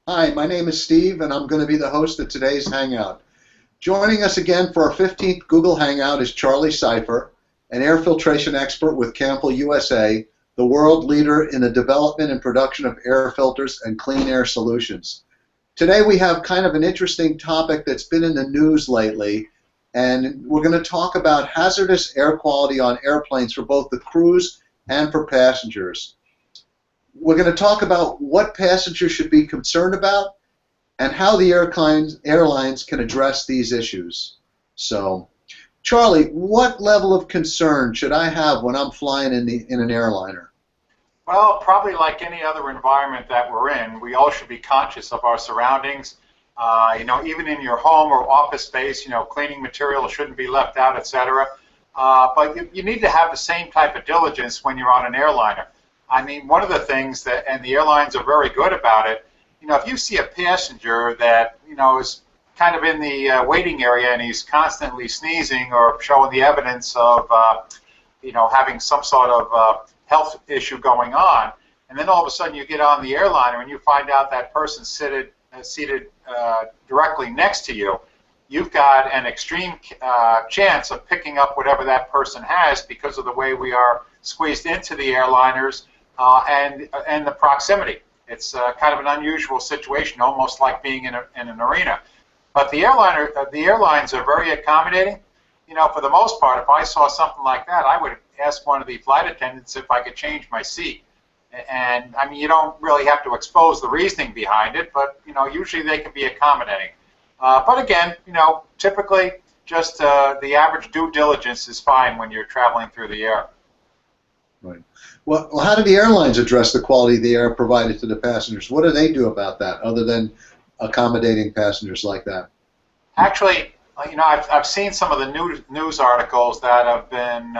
Hi, my name is Steve, and I'm going to be the host of today's Hangout. Joining us again for our 15th Google Hangout is Charlie Cipher, an air filtration expert with Campbell USA, the world leader in the development and production of air filters and clean air solutions. Today we have kind of an interesting topic that's been in the news lately, and we're going to talk about hazardous air quality on airplanes for both the crews and for passengers. We're going to talk about what passengers should be concerned about and how the airlines can address these issues. So, Charlie, what level of concern should I have when I'm flying in an airliner? Well, probably like any other environment that we're in, we all should be conscious of our surroundings. Even in your home or office space, cleaning material shouldn't be left out, etc. But you need to have the same type of diligence when you're on an airliner. I mean, one of the things that, and the airlines are very good about it, if you see a passenger that, is kind of in the waiting area and he's constantly sneezing or showing the evidence of, having some sort of health issue going on, and then all of a sudden you get on the airliner and you find out that person's seated directly next to you, you've got an extreme chance of picking up whatever that person has because of the way we are squeezed into the airliners and the proximity. It's kind of an unusual situation, almost like being in an arena. But the airlines are very accommodating. For the most part, if I saw something like that, I would ask one of the flight attendants if I could change my seat. And I mean, you don't really have to expose the reasoning behind it, but usually they can be accommodating. But again, typically just the average due diligence is fine when you're traveling through the air. Right. Well, how do the airlines address the quality of the air provided to the passengers? What do they do about that, other than accommodating passengers like that? Actually, I've seen some of the news articles that have been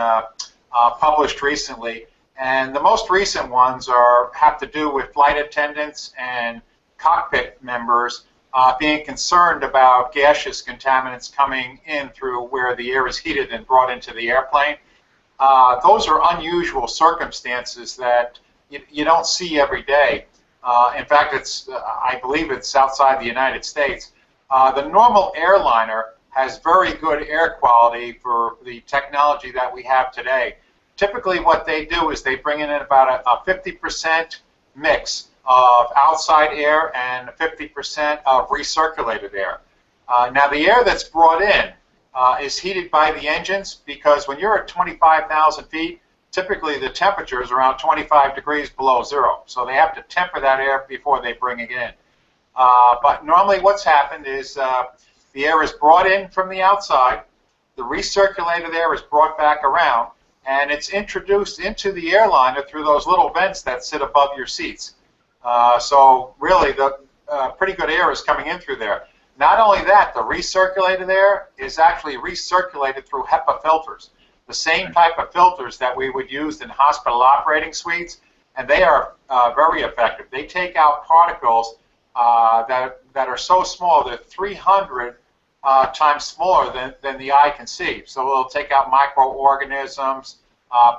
published recently, and the most recent ones have to do with flight attendants and cockpit members being concerned about gaseous contaminants coming in through where the air is heated and brought into the airplane. Those are unusual circumstances that you don't see every day. In fact, I believe it's outside the United States. The normal airliner has very good air quality for the technology that we have today. Typically what they do is they bring in about a 50% mix of outside air and 50% of recirculated air. Now the air that's brought in is heated by the engines, because when you're at 25,000 feet, typically the temperature is around 25 degrees below zero. So they have to temper that air before they bring it in. But normally what's happened is the air is brought in from the outside, the recirculated air is brought back around, and it's introduced into the airliner through those little vents that sit above your seats. So really the pretty good air is coming in through there. Not only that, the recirculated air is actually recirculated through HEPA filters, the same type of filters that we would use in hospital operating suites, and they are very effective. They take out particles that are so small, they're 300 times smaller than the eye can see. So it'll take out microorganisms,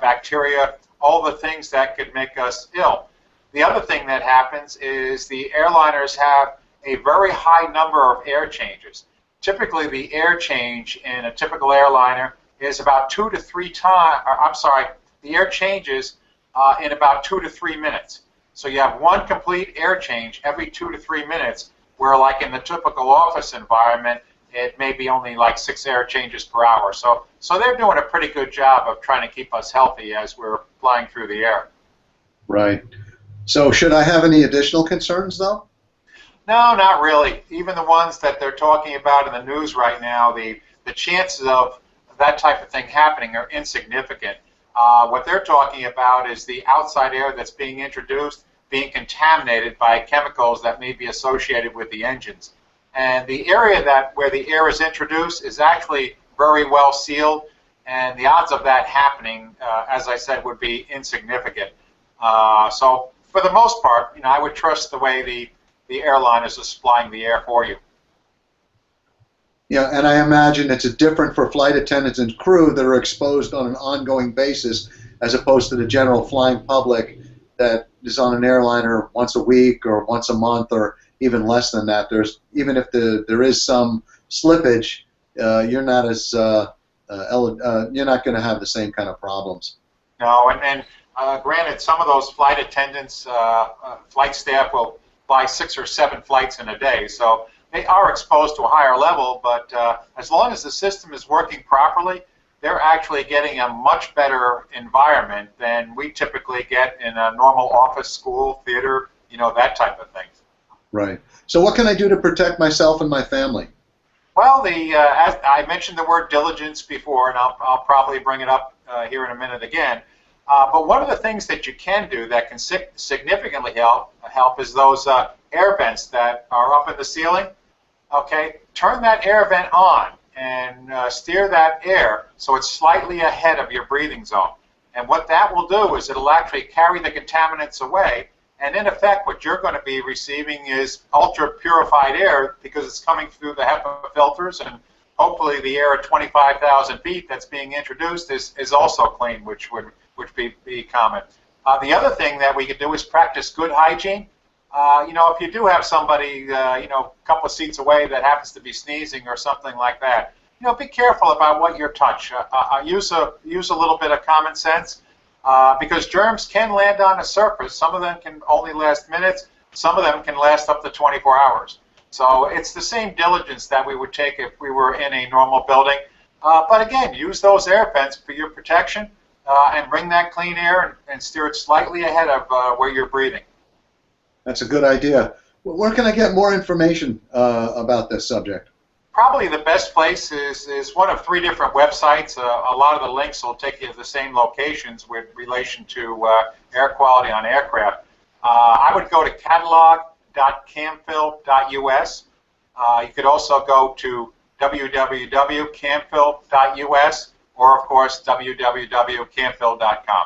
bacteria, all the things that could make us ill. The other thing that happens is the airliners have a very high number of air changes. Typically, the air change in a typical airliner is about 2 to 3 times. The air changes in about 2 to 3 minutes. So you have one complete air change every 2 to 3 minutes, where like in the typical office environment, it may be only like 6 air changes per hour. So they're doing a pretty good job of trying to keep us healthy as we're flying through the air. Right. So should I have any additional concerns, though? No, not really. Even the ones that they're talking about in the news right now, the chances of that type of thing happening are insignificant. What they're talking about is the outside air that's being introduced being contaminated by chemicals that may be associated with the engines. And the area where the air is introduced is actually very well sealed, and the odds of that happening, as I said, would be insignificant. So for the most part, I would trust the way the airliners are supplying the air for you. Yeah, and I imagine it's different for flight attendants and crew that are exposed on an ongoing basis as opposed to the general flying public that is on an airliner once a week or once a month or even less than that. Even if there is some slippage, you're not as you're not going to have the same kind of problems. No, and granted, some of those flight attendants, flight staff will fly 6 or 7 flights in a day, so they are exposed to a higher level, but as long as the system is working properly, they're actually getting a much better environment than we typically get in a normal office, school, theater, that type of thing. Right. So what can I do to protect myself and my family? Well, as I mentioned the word diligence before, and I'll probably bring it up here in a minute again. But one of the things that you can do that can significantly help is those air vents that are up in the ceiling. Okay, turn that air vent on and steer that air so it's slightly ahead of your breathing zone. And what that will do is it'll actually carry the contaminants away. And in effect, what you're going to be receiving is ultra-purified air because it's coming through the HEPA filters, and hopefully the air at 25,000 feet that's being introduced is also clean, which would be common. The other thing that we could do is practice good hygiene. If you do have somebody, a couple of seats away that happens to be sneezing or something like that, be careful about what you touch. Use a little bit of common sense. Because germs can land on a surface. Some of them can only last minutes. Some of them can last up to 24 hours. So it's the same diligence that we would take if we were in a normal building. But again, use those air vents for your protection and bring that clean air and steer it slightly ahead of where you're breathing. That's a good idea. Where can I get more information about this subject? Probably the best place is one of 3 different websites. A lot of the links will take you to the same locations with relation to air quality on aircraft. I would go to catalog.camphil.us. You could also go to www.camphil.us or, of course, www.camphil.com.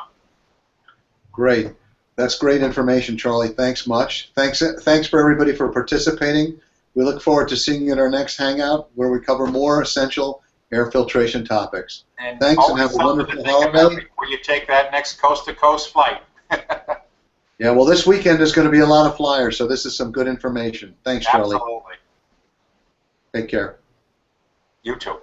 Great. That's great information, Charlie. Thanks much. Thanks for everybody for participating. We look forward to seeing you at our next Hangout where we cover more essential air filtration topics. Thanks and have a wonderful holiday. Before you take that next coast-to-coast flight. Yeah, well, this weekend is going to be a lot of flyers, so this is some good information. Thanks, Charlie. Absolutely. Take care. You too.